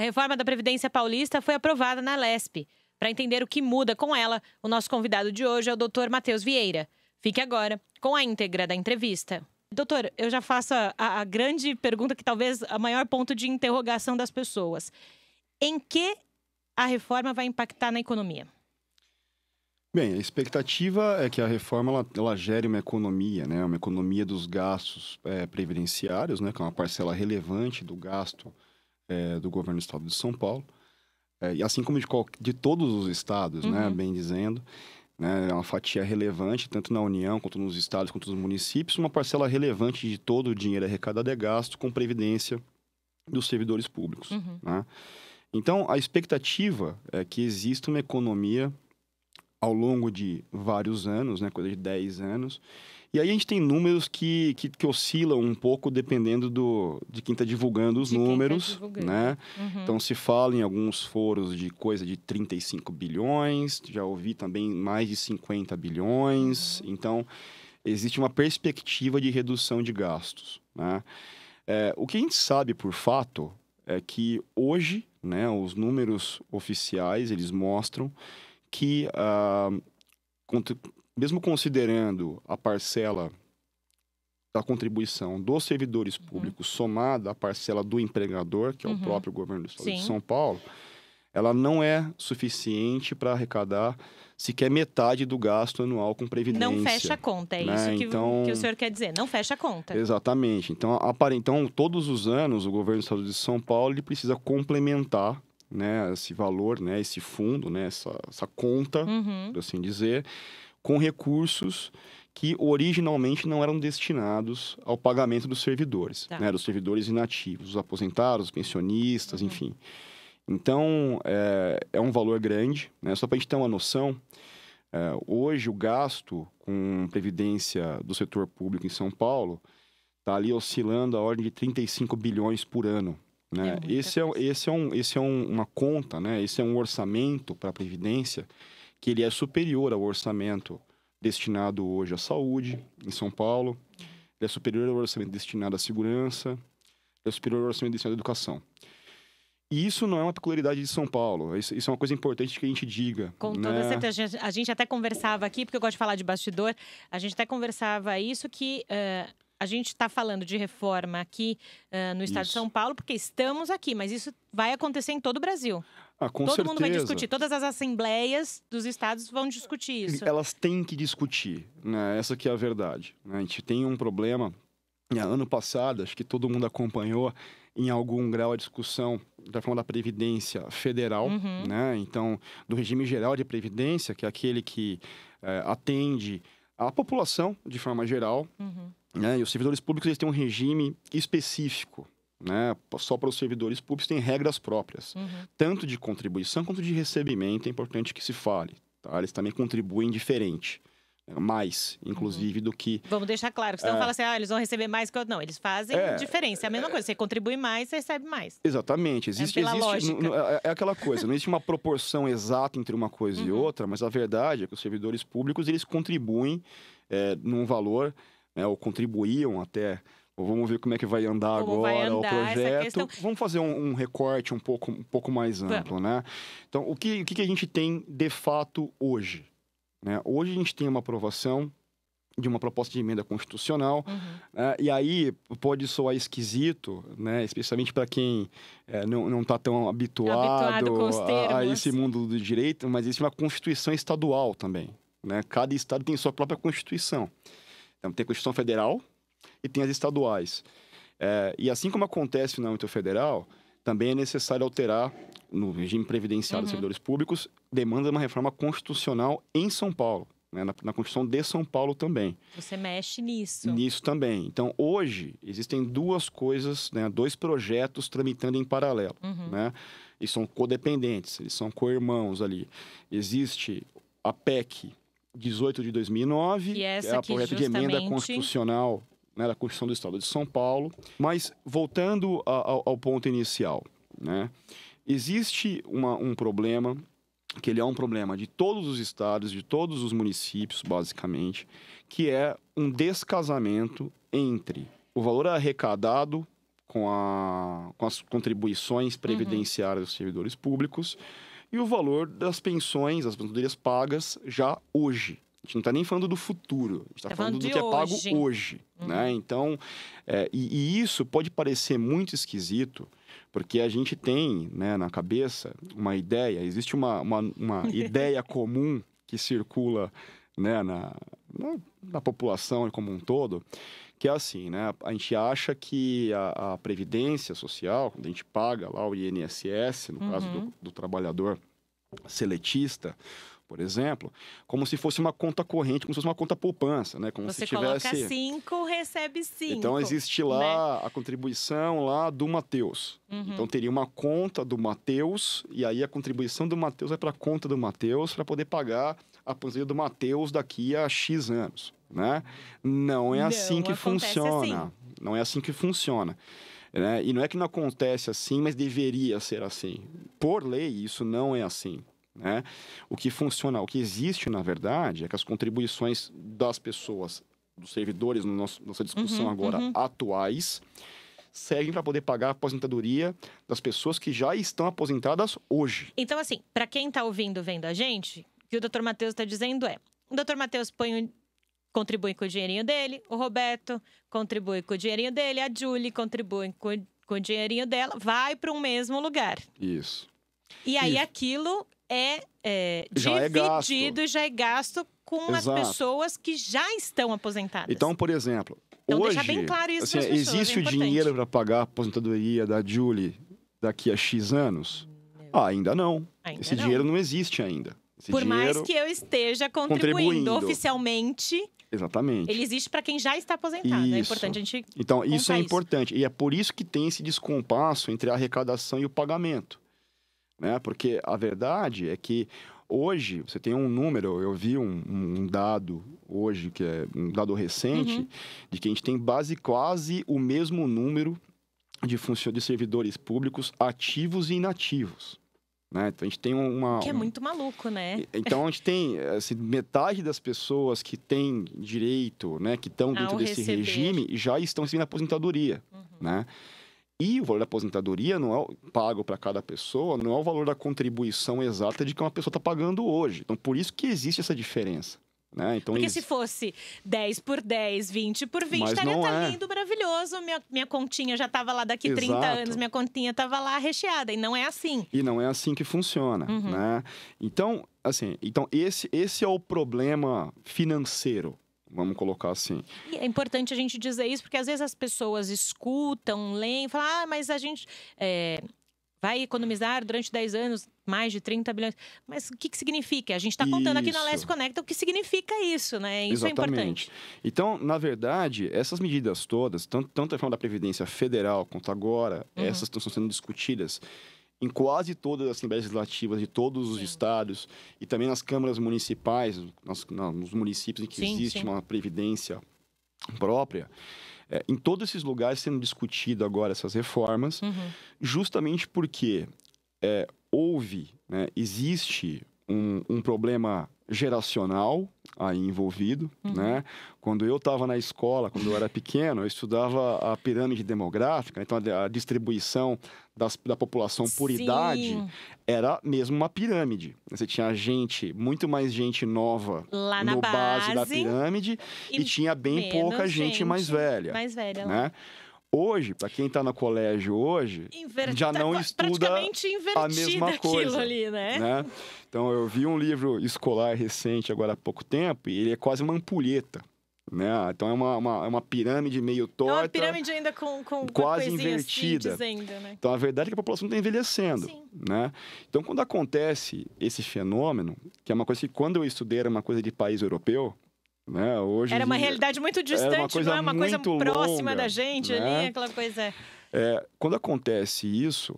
reforma da Previdência Paulista foi aprovada na Lesp. Para entender o que muda com ela, o nosso convidado de hoje é o Dr. Matheus Vieira. Fique agora com a íntegra da entrevista. Doutor, eu já faço a grande pergunta, que talvez a maior ponto de interrogação das pessoas. Em que a reforma vai impactar na economia? Bem, a expectativa é que a reforma ela gere uma economia, né? Uma economia dos gastos previdenciários, né? Que é uma parcela relevante do gasto do governo do estado de São Paulo. E assim como de todos os estados, né? Bem dizendo, né? É uma fatia relevante, tanto na União, quanto nos estados, quanto nos municípios. Uma parcela relevante de todo o dinheiro arrecadado é gasto com previdência dos servidores públicos, né? Então, a expectativa é que exista uma economia ao longo de vários anos, né, coisa de 10 anos. E aí a gente tem números que oscilam um pouco dependendo de quem está divulgando os números, né? Então se fala em alguns foros de coisa de 35 bilhões, já ouvi também mais de 50 bilhões. Então existe uma perspectiva de redução de gastos, né? O que a gente sabe por fato é que hoje, né, os números oficiais, eles mostram que, mesmo considerando a parcela da contribuição dos servidores públicos somada à parcela do empregador, que é o próprio governo do estado de São Paulo, ela não é suficiente para arrecadar sequer metade do gasto anual com previdência. Não fecha a conta, é né? Isso que o senhor quer dizer, não fecha a conta. Exatamente. Então, todos os anos, o governo do estado de São Paulo ele precisa complementar, né, esse valor, né, esse fundo, né, essa conta, por assim dizer, com recursos que originalmente não eram destinados ao pagamento dos servidores, né, dos servidores inativos, os aposentados, os pensionistas, enfim. Então, é um valor grande, né? Só para a gente ter uma noção, hoje o gasto com previdência do setor público em São Paulo está ali oscilando a ordem de 35 bilhões por ano. Né? Esse é uma conta, né? Esse é um orçamento para a Previdência que ele é superior ao orçamento destinado hoje à saúde em São Paulo, ele é superior ao orçamento destinado à segurança, ele é superior ao orçamento destinado à educação. E isso não é uma peculiaridade de São Paulo, isso é uma coisa importante que a gente diga. Com toda certeza. A gente até conversava aqui, porque eu gosto de falar de bastidor, a gente até conversava isso que... A gente está falando de reforma aqui no estado de São Paulo, porque estamos aqui, mas isso vai acontecer em todo o Brasil. Com todo certeza. mundo vai discutir, todas as assembleias dos estados vão discutir isso. Elas têm que discutir, né? Essa que é a verdade. A gente tem um problema, ano passado, acho que todo mundo acompanhou em algum grau a discussão da forma da Previdência Federal, né? Então, do regime geral de Previdência, que é aquele que atende a população de forma geral, né? E os servidores públicos eles têm um regime específico, né? Só para os servidores públicos tem regras próprias, tanto de contribuição quanto de recebimento, é importante que se fale. Tá? Eles também contribuem diferente, mais, inclusive, do que... Vamos deixar claro, que senão fala assim, eles vão receber mais que eu. Não, eles fazem diferença, é a mesma coisa, você contribui mais, você recebe mais. Exatamente, existe lógica. É aquela coisa, não existe uma proporção exata entre uma coisa e outra, mas a verdade é que os servidores públicos, eles contribuem num valor, ou contribuíam até, ou vamos ver como é que vai andar agora o projeto. Vamos fazer um recorte um pouco mais amplo, né? Então, o que a gente tem de fato hoje? Né? Hoje a gente tem uma aprovação de uma proposta de emenda constitucional, e aí pode soar esquisito, né? Especialmente para quem não está tão habituado a esse mundo do direito, mas existe uma Constituição estadual também, né? Cada estado tem sua própria Constituição. Então, tem a Constituição Federal e tem as estaduais. E assim como acontece no âmbito federal, também é necessário alterar no regime previdenciário dos servidores públicos, demanda uma reforma constitucional em São Paulo, né? Na Constituição de São Paulo também. Você mexe nisso. Nisso também. Então, hoje, existem duas coisas, né? Dois projetos tramitando em paralelo, né? E são codependentes, eles são co-irmãos ali. Existe a PEC 18 de 2009, que é a projeto de emenda constitucional, né, da Constituição do Estado de São Paulo. Mas, voltando ao ponto inicial, né, existe um problema, que ele é um problema de todos os estados, de todos os municípios, basicamente, que é um descasamento entre o valor arrecadado com as contribuições previdenciárias dos servidores públicos e o valor das pensões, das aposentadorias pagas já hoje. A gente não está nem falando do futuro, a gente está falando do que é pago hoje. Né? Então, e isso pode parecer muito esquisito, porque a gente tem, né, na cabeça uma ideia, existe uma ideia comum que circula, né, na população como um todo, que é assim, né? A gente acha que a Previdência Social, quando a gente paga lá o INSS, no caso do trabalhador seletista, por exemplo, como se fosse uma conta corrente, como se fosse uma conta poupança, né? Como você se tivesse... coloca 5, recebe 5. Então, existe lá, né, a contribuição lá do Mateus. Então, teria uma conta do Mateus, e aí a contribuição do Mateus vai para a conta do Mateus para poder pagar a aposentadoria do Mateus daqui a X anos, né? Não é assim que funciona. Assim. Não é assim que funciona. Né? E não é que não acontece assim, mas deveria ser assim. Por lei, isso não é assim. Né? O que funciona, o que existe, na verdade, é que as contribuições das pessoas, dos servidores, nossa discussão agora, atuais, servem para poder pagar a aposentadoria das pessoas que já estão aposentadas hoje. Então, assim, para quem está ouvindo, vendo a gente, o que o Dr. Mateus está dizendo é: o Dr. Mateus contribui com o dinheirinho dele, o Roberto contribui com o dinheirinho dele, a Julie contribui com o dinheirinho dela, vai para um mesmo lugar. Isso. E aí aquilo dividido e já é gasto com as pessoas que já estão aposentadas. Então, por exemplo, então, hoje, deixar bem claro isso assim, para as pessoas, existe o dinheiro para pagar a aposentadoria da Julie daqui a X anos? Ainda não. Esse dinheiro não existe ainda. Por mais que eu esteja contribuindo oficialmente. Exatamente. Ele existe para quem já está aposentado. Isso. É importante a gente Então, isso é importante. E é por isso que tem esse descompasso entre a arrecadação e o pagamento. Né? Porque a verdade é que hoje você tem um número, eu vi um dado hoje, que é um dado recente, de que a gente tem quase o mesmo número de servidores públicos ativos e inativos. Né? Então, a gente tem que é muito maluco, né? Então, a gente tem assim, metade das pessoas que têm direito, né, que estão dentro desse regime, já estão recebendo aposentadoria, né? E o valor da aposentadoria não é pago para cada pessoa, não é o valor da contribuição exata de que uma pessoa está pagando hoje. Então, por isso que existe essa diferença. Né? Então, porque se fosse 10 por 10, 20 por 20, estaria lindo, maravilhoso. Minha continha já estava lá daqui 30 anos, minha continha estava lá recheada. E não é assim. E não é assim que funciona. Né? Então, assim, esse é o problema financeiro. Vamos colocar assim. E é importante a gente dizer isso, porque às vezes as pessoas escutam, leem, falam: mas a gente vai economizar durante 10 anos mais de 30 bilhões. Mas o que significa? A gente está contando aqui na Leste Conecta o que significa isso, né? Isso Exatamente. É importante. Então, na verdade, essas medidas todas, tanto a reforma da Previdência Federal quanto agora, essas estão sendo discutidas em quase todas as assembleias legislativas de todos os estados e também nas câmaras municipais, nos municípios em que existe uma previdência própria. Em todos esses lugares sendo discutido agora essas reformas, justamente porque existe um problema geracional aí envolvido, né? Quando eu estava na escola, quando eu era pequeno, eu estudava a pirâmide demográfica, então a distribuição da população por idade era mesmo uma pirâmide. Você tinha muito mais gente nova lá no base da pirâmide e tinha bem pouca gente mais velha. Né? Hoje, para quem está no colégio hoje, já não estuda a mesma coisa. Ali, né? Então, eu vi um livro escolar recente, agora há pouco tempo, e ele é quase uma ampulheta. Né? Então, é uma pirâmide meio torta. É uma pirâmide ainda com quase invertida. Assim, dizendo, né? Então, a verdade é que a população está envelhecendo. Né? Então, quando acontece esse fenômeno, que é uma coisa que quando eu estudei era uma coisa de país europeu, né? Hoje era uma realidade muito distante, não é uma coisa próxima longa, da gente, né? ali, aquela coisa. Quando acontece isso,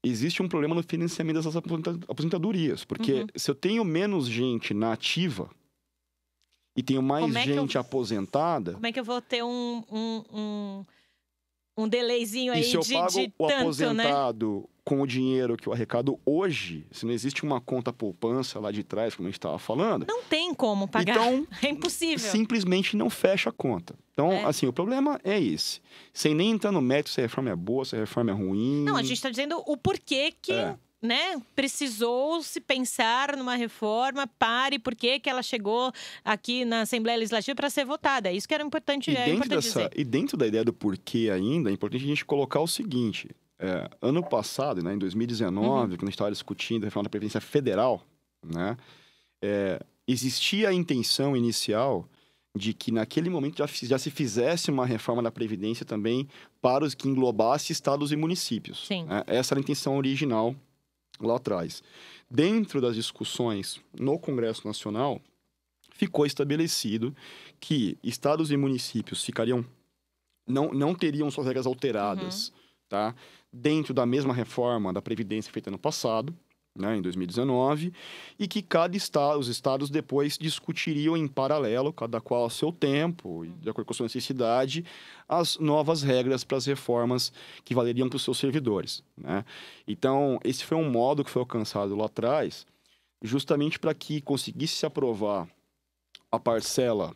existe um problema no financiamento dessas aposentadorias. Porque se eu tenho menos gente na ativa e tenho mais gente aposentada... Como é que eu vou ter um delayzinho aí E se eu pago de o tanto, né? aposentado com o dinheiro que eu arrecado hoje, se não existe uma conta poupança lá de trás, como a gente estava falando, Não tem como pagar. então É impossível. simplesmente não fecha a conta. Então, assim, o problema é esse. Sem nem entrar no mérito se a reforma é boa, se a reforma é ruim. Não, a gente está dizendo o porquê que, né, precisou se pensar numa reforma para e por que ela chegou aqui na Assembleia Legislativa para ser votada. Isso que era importante, dizer. E dentro da ideia do porquê ainda, é importante a gente colocar o seguinte. Ano passado, né, em 2019, quando a gente estava discutindo a reforma da Previdência Federal, né, existia a intenção inicial de que naquele momento já se fizesse uma reforma da Previdência também para os que englobasse estados e municípios. Sim. Né? Essa era a intenção original lá atrás. Dentro das discussões no Congresso Nacional, ficou estabelecido que estados e municípios não teriam suas regras alteradas, tá? Dentro da mesma reforma da Previdência feita no passado, né, em 2019, e que os estados depois discutiriam em paralelo, cada qual ao seu tempo, e de acordo com a sua necessidade, as novas regras para as reformas que valeriam para os seus servidores. Né? Então, esse foi um modo que foi alcançado lá atrás, justamente para que conseguisse se aprovar a parcela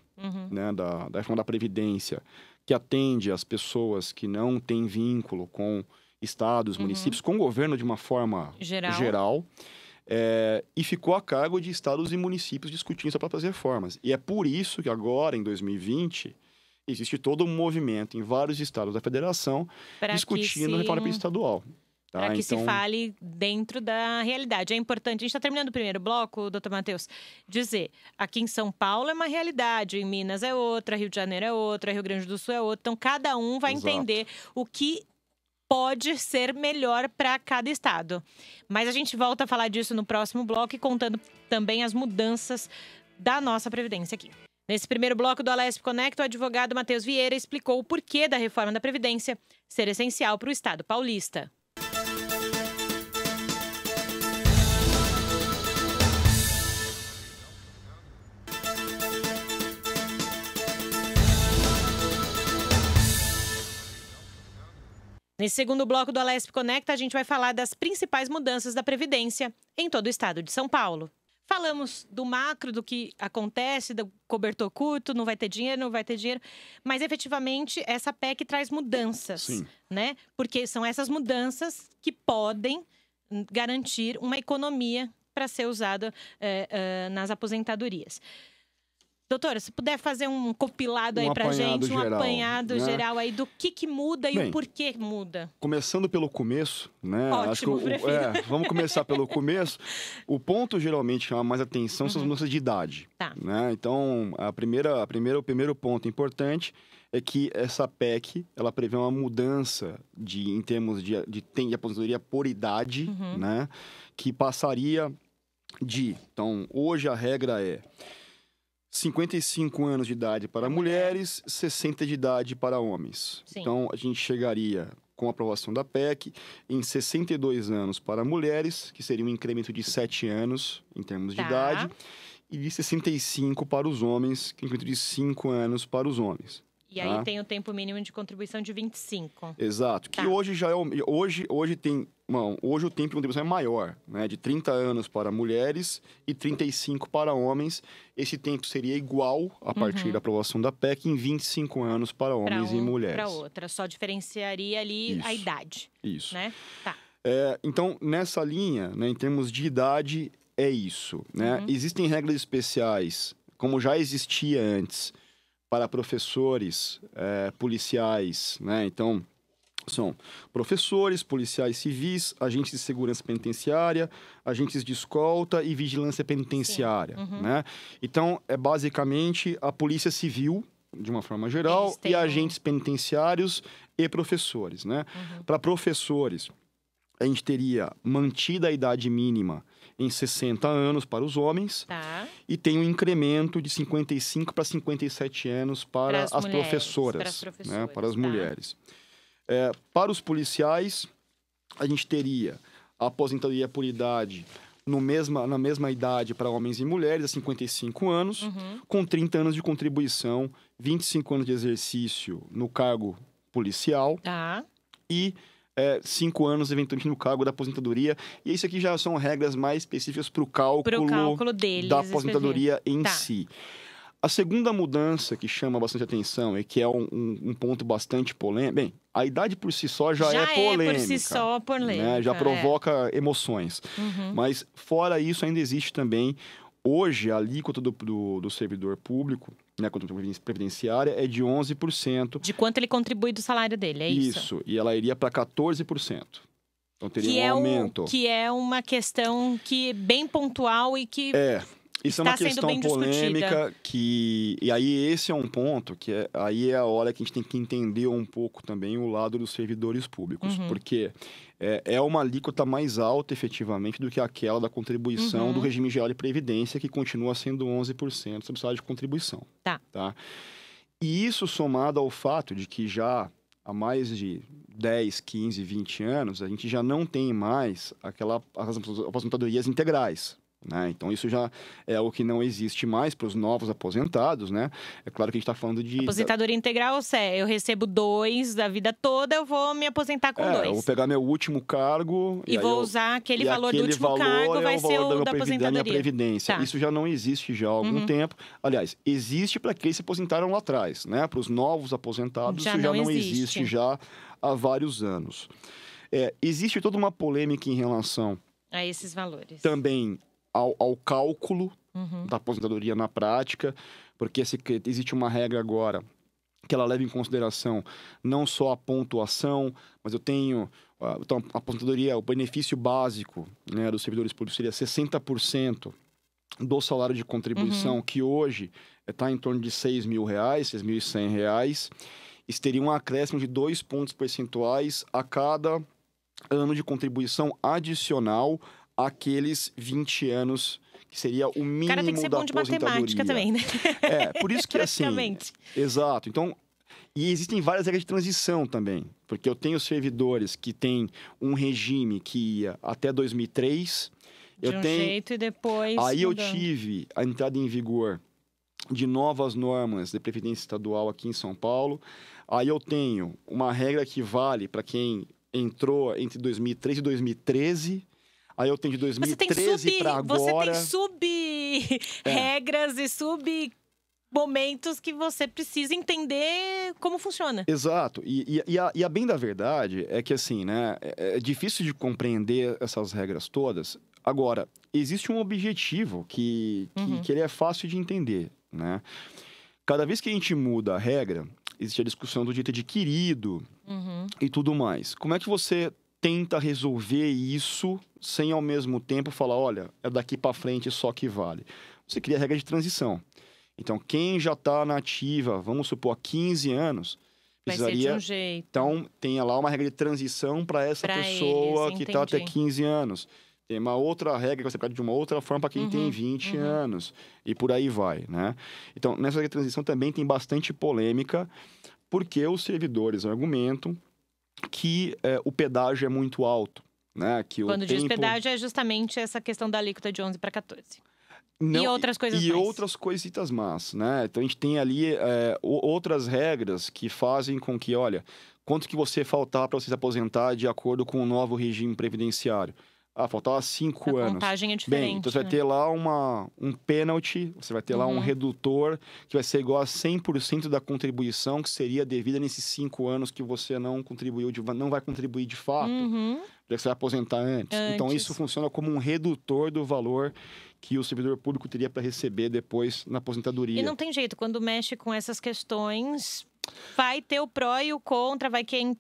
né, da reforma da Previdência que atende às pessoas que não têm vínculo com estados, municípios, com o governo de uma forma geral e ficou a cargo de estados e municípios discutindo suas próprias reformas. E é por isso que agora, em 2020, existe todo um movimento em vários estados da federação discutindo a reforma estadual. Tá? Para que se fale dentro da realidade. É importante, a gente está terminando o primeiro bloco, doutor Matheus, dizer, aqui em São Paulo é uma realidade, em Minas é outra, Rio de Janeiro é outra, Rio Grande do Sul é outra. Então, cada um vai entender o que pode ser melhor para cada estado. Mas a gente volta a falar disso no próximo bloco e contando também as mudanças da nossa Previdência aqui. Nesse primeiro bloco do Alesp Conecta, o advogado Matheus Vieira explicou o porquê da reforma da Previdência ser essencial para o estado paulista. Nesse segundo bloco do Alesp Conecta, a gente vai falar das principais mudanças da Previdência em todo o estado de São Paulo. Falamos do macro, do que acontece, do cobertor curto, não vai ter dinheiro, não vai ter dinheiro. Mas, efetivamente, essa PEC traz mudanças, né? Porque são essas mudanças que podem garantir uma economia para ser usada nas aposentadorias. Doutora, se puder fazer um compilado aí pra gente, um apanhado geral aí do que muda e o porquê muda. Começando pelo começo, né? Ótimo, vamos começar pelo começo. O ponto geralmente que chama mais atenção são as mudanças de idade. Tá. Né? Então, o primeiro ponto importante é que essa PEC, ela prevê uma mudança em termos de aposentadoria por idade, né? Que passaria Então, hoje a regra é 55 anos de idade para mulheres, 60 de idade para homens. Sim. Então, a gente chegaria, com a aprovação da PEC, em 62 anos para mulheres, que seria um incremento de 7 anos em termos de idade, e de 65 para os homens, que é um incremento de 5 anos para os homens. E aí tem o tempo mínimo de contribuição de 25. Exato. Que hoje já é hoje o tempo de contribuição é maior, né? De 30 anos para mulheres e 35 para homens. Esse tempo seria igual, a partir da aprovação da PEC, em 25 anos para homens e mulheres. Para outra, só diferenciaria ali a idade. Isso. Né? Tá. Então, nessa linha, né, em termos de idade, é isso. Né? Existem regras especiais, como já existia antes, para professores, policiais, né? Então, são professores, policiais civis, agentes de segurança penitenciária, agentes de escolta e vigilância penitenciária, né? Então, é basicamente a polícia civil, de uma forma geral, e agentes penitenciários e professores, né? Para professores, a gente teria mantida a idade mínima em 60 anos para os homens e tem um incremento de 55 para 57 anos para as professoras, né, para as mulheres. Para os policiais, a gente teria a aposentadoria por idade na mesma idade para homens e mulheres, a 55 anos, com 30 anos de contribuição, 25 anos de exercício no cargo policial Tá. e 5 anos, eventualmente, no cargo da aposentadoria. E isso aqui já são regras mais específicas para o cálculo deles, da aposentadoria em Tá. si. A segunda mudança que chama bastante atenção e que é um ponto bastante polêmico... Bem, a idade por si só já é polêmica. por si só polêmica. Né? Já provoca emoções. Mas, fora isso, ainda existe também... Hoje, a alíquota do servidor público, né, contra a previdenciária, é de 11%. De quanto ele contribui do salário dele, é isso? Isso, e ela iria para 14%. Então, teria um aumento. Que é uma questão que bem pontual e que isso é uma questão polêmica e aí esse é um ponto que aí é a hora que a gente tem que entender um pouco também o lado dos servidores públicos, porque é uma alíquota mais alta efetivamente do que aquela da contribuição do regime geral de previdência, que continua sendo 11% sobre o salário de contribuição. Tá. E isso somado ao fato de que já há mais de 10, 15, 20 anos, a gente já não tem mais as aposentadorias integrais. Né? Então, isso já é o que não existe mais para os novos aposentados, né? É claro que a gente está falando de... Aposentadoria integral, eu recebo 2 da vida toda, eu vou me aposentar com 2. Eu vou pegar meu último cargo... E vou usar aquele valor do último cargo, vai ser o da aposentadoria. Previdência. Tá. Isso já não existe já há algum tempo. Aliás, existe para aqueles que se aposentaram lá atrás, né? Para os novos aposentados, isso já não existe já há vários anos. Existe toda uma polêmica em relação... a esses valores. Também... Ao cálculo da aposentadoria na prática, porque existe uma regra agora que ela leva em consideração não só a pontuação, mas eu tenho... Então, a aposentadoria, o benefício básico, né, dos servidores públicos seria 60% do salário de contribuição, que hoje está em torno de R$6.000, R$6.100. Isso teria um acréscimo de 2 pontos percentuais a cada ano de contribuição adicional aqueles 20 anos, que seria o mínimo da aposentadoria. O cara tem que ser bom de matemática também, né? Por isso que assim... Exato. Então, e existem várias regras de transição também, porque eu tenho servidores que têm um regime que ia até 2003... jeito e depois... Aí eu tive a entrada em vigor de novas normas de previdência estadual aqui em São Paulo. Aí eu tenho uma regra que vale para quem entrou entre 2003 e 2013... Aí eu tenho de 2013 para agora... Você tem sub-regras e sub-momentos que você precisa entender como funciona. Exato. E a bem da verdade é que, assim, né? É difícil de compreender essas regras todas. Agora, existe um objetivo que ele é fácil de entender, né? Cada vez que a gente muda a regra, existe a discussão do direito adquirido e tudo mais. Como é que você tenta resolver isso sem, ao mesmo tempo, falar, olha, é daqui para frente só que vale? Você cria a regra de transição. Então, quem já está na ativa, vamos supor, há 15 anos, precisaria... Vai ser de um jeito. Então, tenha lá uma regra de transição para essa pessoa que está até 15 anos. Tem uma outra regra que vai ser aplicada de uma outra forma para quem tem 20 anos. E por aí vai, né? Então, nessa regra de transição também tem bastante polêmica, porque os servidores argumentam que o pedágio é muito alto, né? Que quando diz pedágio é justamente essa questão da alíquota de 11 para 14. Não, e outras coisas mais. E outras coisitas más, né? Então, a gente tem ali outras regras que fazem com que, olha, quanto que você faltar para você se aposentar de acordo com o novo regime previdenciário? Faltava 5 anos. A contagem é diferente. Bem, então você vai ter lá um pênalti, você vai ter lá um redutor que vai ser igual a 100% da contribuição que seria devida nesses 5 anos que você não contribuiu, não vai contribuir de fato, já que você vai aposentar antes. Então, isso funciona como um redutor do valor que o servidor público teria para receber depois na aposentadoria. E não tem jeito, quando mexe com essas questões, vai ter o pró e o contra, vai quem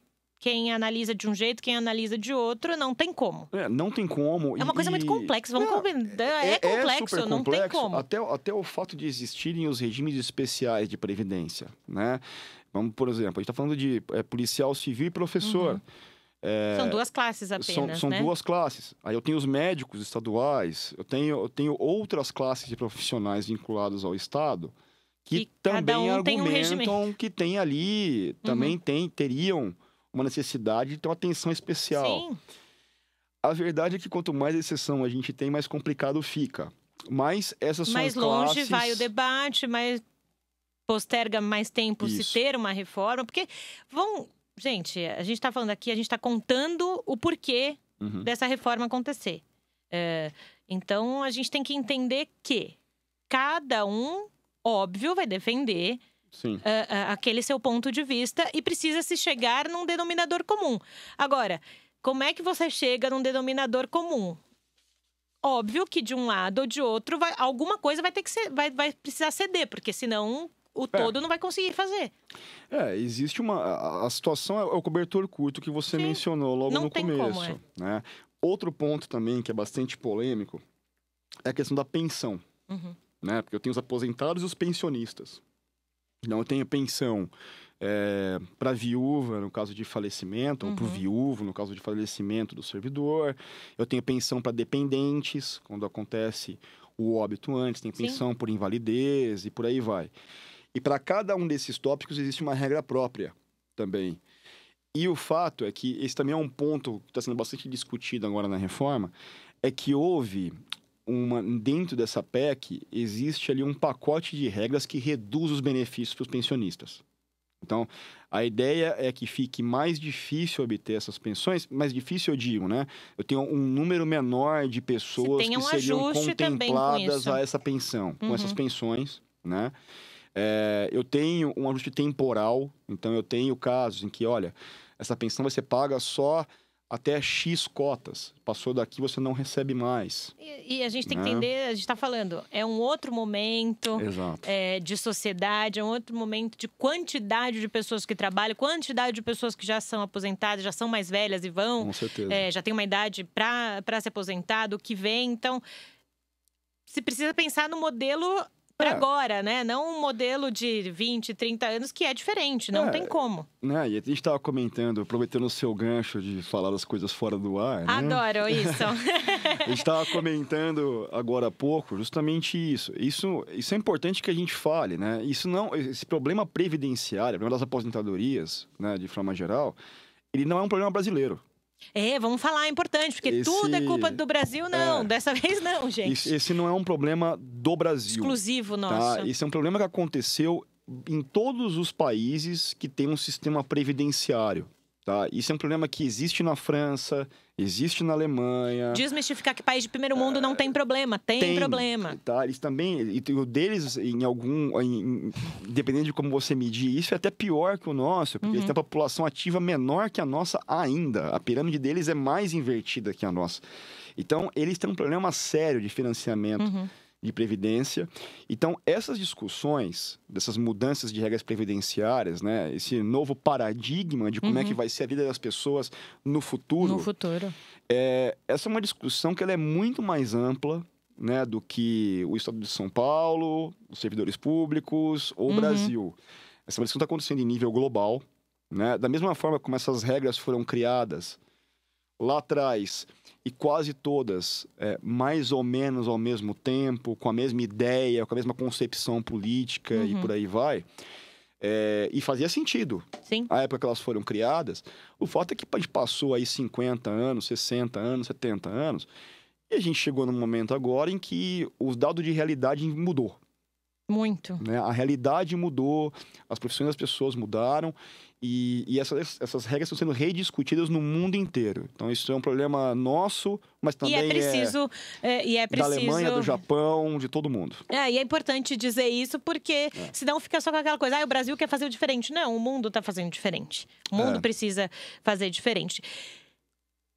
analisa de um jeito, quem analisa de outro, não tem como. Não tem como. É uma coisa muito complexa, vamos compreender. É complexo, não tem como. Até o fato de existirem os regimes especiais de previdência, né? Vamos, por exemplo, a gente está falando de policial civil e professor. São 2 classes apenas, são 2 classes. Aí eu tenho os médicos estaduais, eu tenho outras classes de profissionais vinculados ao Estado que também argumentam que tem ali, também teriam uma necessidade de ter uma atenção especial. Sim. A verdade é que quanto mais exceção a gente tem, mais complicado fica. Mas essas são as classes... Mais longe vai o debate, mais posterga mais tempo se ter uma reforma. Porque Gente, a gente está falando aqui, a gente está contando o porquê dessa reforma acontecer. Então, a gente tem que entender que cada um, óbvio, vai defender aquele seu ponto de vista e precisa se chegar num denominador comum. Agora, como é que você chega num denominador comum? Óbvio que de um lado ou de outro, alguma coisa vai ter que ser, vai precisar ceder, porque senão o todo não vai conseguir fazer. Existe a situação é o cobertor curto que você mencionou logo no começo. Né? Outro ponto também que é bastante polêmico é a questão da pensão. Né? Porque eu tenho os aposentados e os pensionistas. Então, eu tenho pensão para viúva, no caso de falecimento, ou para o viúvo, no caso de falecimento do servidor. Eu tenho pensão para dependentes, quando acontece o óbito antes. Tem pensão por invalidez e por aí vai. E para cada um desses tópicos existe uma regra própria também. E o fato é que esse também é um ponto que está sendo bastante discutido agora na reforma, é que houve dentro dessa PEC, existe ali um pacote de regras que reduz os benefícios para os pensionistas. Então, a ideia é que fique mais difícil obter essas pensões, mais difícil eu digo, né? Eu tenho um número menor de pessoas que seriam contempladas a essa pensão, com essas pensões, né? Eu tenho um ajuste temporal, então eu tenho casos em que, olha, essa pensão vai ser paga só até X cotas. Passou daqui, você não recebe mais. E a gente tem que entender, a gente está falando, é um outro momento de sociedade, é um outro momento de quantidade de pessoas que trabalham, quantidade de pessoas que já são aposentadas, já são mais velhas e vão. Com certeza. Já tem uma idade para se aposentar, do que vem. Então, se precisa pensar no modelo para agora, né? Não um modelo de 20, 30 anos que é diferente, não tem como. Né? E a gente estava comentando, aproveitando o seu gancho de falar das coisas fora do ar, né? Adoro isso. A gente estava comentando agora há pouco justamente isso. Isso é importante que a gente fale, né? Esse problema previdenciário, o problema das aposentadorias, né, de forma geral, ele não é um problema brasileiro. Vamos falar, é importante, porque tudo é culpa do Brasil, não. Dessa vez não, gente. Esse não é um problema do Brasil. Exclusivo nosso. Esse é um problema que aconteceu em todos os países que têm um sistema previdenciário. Tá? Isso é um problema que existe na França, existe na Alemanha. Desmistificar que país de primeiro mundo não tem problema. Tem problema. Tá? Eles também, o deles, dependendo de como você medir isso, é até pior que o nosso, porque eles têm a população ativa menor que a nossa ainda. A pirâmide deles é mais invertida que a nossa. Então, eles têm um problema sério de financiamento de previdência. Então, essas discussões, dessas mudanças de regras previdenciárias, né, esse novo paradigma de como é que vai ser a vida das pessoas no futuro. Essa é uma discussão que ela é muito mais ampla, né, do que o Estado de São Paulo, os servidores públicos ou o Brasil. Essa discussão está acontecendo em nível global, né? Da mesma forma como essas regras foram criadas lá atrás, e quase todas mais ou menos ao mesmo tempo, com a mesma ideia, com a mesma concepção política e por aí vai. E fazia sentido. A época que elas foram criadas. O fato é que a gente passou aí 50 anos, 60 anos, 70 anos, e a gente chegou num momento agora em que o dado de realidade mudou. Muito. Né? A realidade mudou, as profissões das pessoas mudaram, e essas regras estão sendo rediscutidas no mundo inteiro. Então, isso é um problema nosso, mas também é preciso da Alemanha, do Japão, de todo mundo. E é importante dizer isso, porque senão fica só com aquela coisa, o Brasil quer fazer o diferente. Não, o mundo está fazendo diferente. O mundo precisa fazer diferente.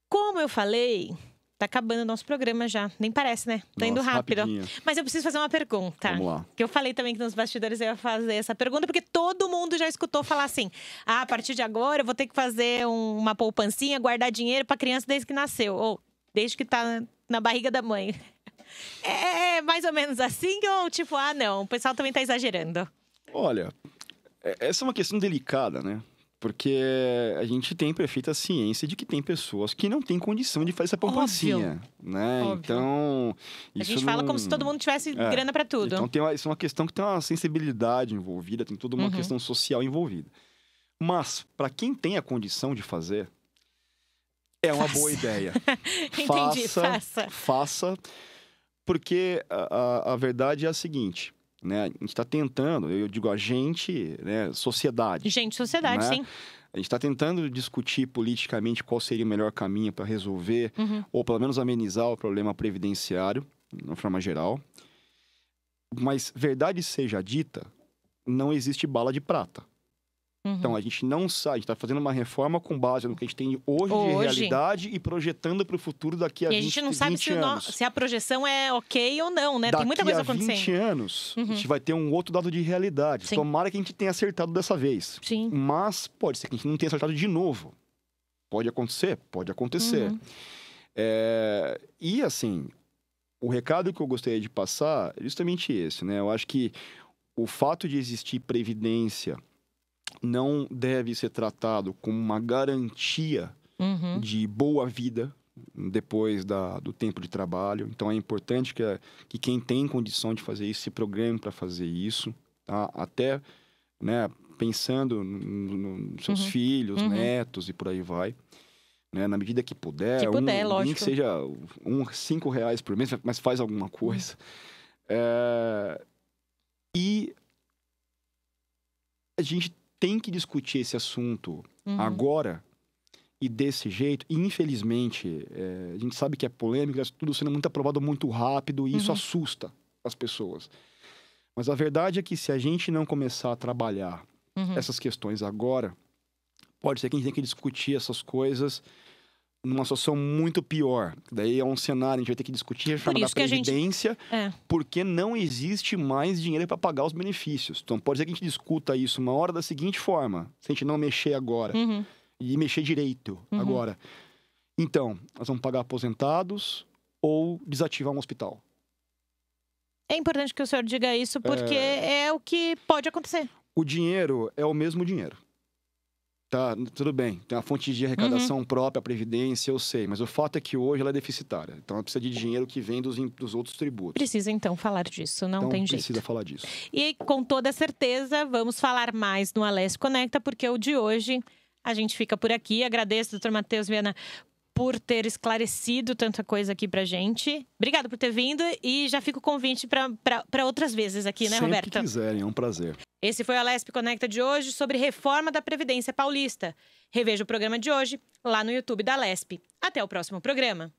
Como eu falei... Tá acabando o nosso programa já. Nem parece, né? Tá indo rápido. Rapidinho. Mas eu preciso fazer uma pergunta. Vamos lá. Que eu falei também que nos bastidores eu ia fazer essa pergunta, porque todo mundo já escutou falar assim: a partir de agora eu vou ter que fazer uma poupancinha, guardar dinheiro pra criança desde que nasceu. Ou desde que tá na barriga da mãe. É mais ou menos assim? Ou tipo, não, o pessoal também tá exagerando? Olha, essa é uma questão delicada, né? Porque a gente tem perfeita ciência de que tem pessoas que não têm condição de fazer essa poupancinha, né? Óbvio. Então, isso a gente fala como se todo mundo tivesse grana para tudo. Então, isso é uma questão que tem uma sensibilidade envolvida, tem toda uma questão social envolvida. Mas, para quem tem a condição de fazer, é uma boa ideia. Entendi, faça, porque a verdade é a seguinte... Né? A gente está tentando, eu digo a gente, né? Sociedade. Sociedade, né? sim. A gente está tentando discutir politicamente qual seria o melhor caminho para resolver, ou pelo menos amenizar o problema previdenciário, de uma forma geral. Mas, verdade seja dita, não existe bala de prata. Então, a gente não sabe, a gente está fazendo uma reforma com base no que a gente tem hoje de realidade e projetando para o futuro daqui a 20 anos. E a gente não sabe se a projeção é ok ou não, né? Tem muita coisa acontecendo. Daqui a 20 anos, a gente vai ter um outro dado de realidade. Sim. Tomara que a gente tenha acertado dessa vez. Sim. Mas pode ser que a gente não tenha acertado de novo. Pode acontecer? Pode acontecer. E, assim, o recado que eu gostaria de passar é justamente esse, né? Eu acho que o fato de existir previdência não deve ser tratado como uma garantia de boa vida depois do tempo de trabalho. Então, é importante que quem tem condição de fazer isso se programe para fazer isso, tá? Até, né, pensando nos seus filhos, netos e por aí vai. Né? Na medida que puder, lógico. Nem que seja R$5 por mês, mas faz alguma coisa. E a gente tem que discutir esse assunto agora e desse jeito. E, infelizmente, a gente sabe que é polêmico, tudo sendo muito aprovado muito rápido e isso assusta as pessoas. Mas a verdade é que se a gente não começar a trabalhar essas questões agora, pode ser que a gente tenha que discutir essas coisas numa situação muito pior. Daí é um cenário, a gente vai ter que discutir a reforma da Previdência, porque não existe mais dinheiro para pagar os benefícios. Então, pode ser que a gente discuta isso uma hora da seguinte forma, se a gente não mexer agora, e mexer direito agora. Então, nós vamos pagar aposentados ou desativar um hospital. É importante que o senhor diga isso, porque é o que pode acontecer. O dinheiro é o mesmo dinheiro. Tá, tudo bem, tem uma fonte de arrecadação própria, a Previdência, eu sei. Mas o fato é que hoje ela é deficitária. Então, ela precisa de dinheiro que vem dos outros tributos. Precisa, então, falar disso. Não tem jeito. Precisa falar disso. E, com toda certeza, vamos falar mais no Alesp Conecta, porque o de hoje a gente fica por aqui. Agradeço, doutor Matheus Viana, por ter esclarecido tanta coisa aqui pra gente. Obrigada por ter vindo e já fica o convite para outras vezes aqui, né, Roberto? Sempre que quiserem, é um prazer. Esse foi o Alesp Conecta de hoje sobre reforma da Previdência Paulista. Reveja o programa de hoje lá no YouTube da Alesp. Até o próximo programa.